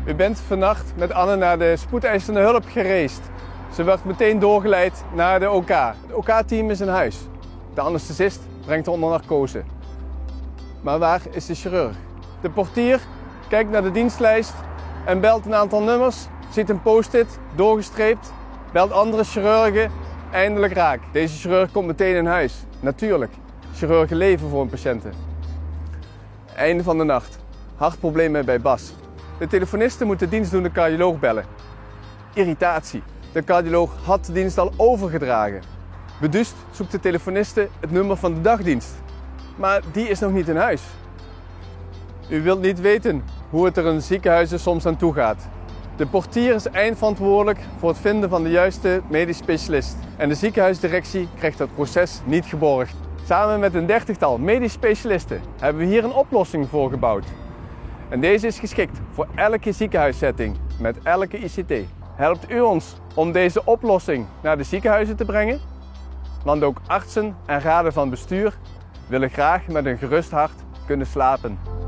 U bent vannacht met Anne naar de spoedeisende hulp gereisd. Ze werd meteen doorgeleid naar de OK. Het OK-team is in huis. De anesthesist brengt haar onder narcose. Maar waar is de chirurg? De portier kijkt naar de dienstlijst en belt een aantal nummers, ziet een post-it, doorgestreept, belt andere chirurgen, eindelijk raak. Deze chirurg komt meteen in huis. Natuurlijk, chirurgen leven voor hun patiënten. Einde van de nacht. Hartproblemen bij Bas. De telefoniste moet de dienstdoende cardioloog bellen. Irritatie. De cardioloog had de dienst al overgedragen. Beduust zoekt de telefoniste het nummer van de dagdienst. Maar die is nog niet in huis. U wilt niet weten hoe het er in ziekenhuizen soms aan toe gaat. De portier is eindverantwoordelijk voor het vinden van de juiste medisch specialist. En de ziekenhuisdirectie krijgt het proces niet geborgd. Samen met een 30-tal medisch specialisten hebben we hier een oplossing voor gebouwd. En deze is geschikt voor elke ziekenhuissetting met elke ICT. Helpt u ons om deze oplossing naar de ziekenhuizen te brengen? Want ook artsen en raden van bestuur willen graag met een gerust hart kunnen slapen.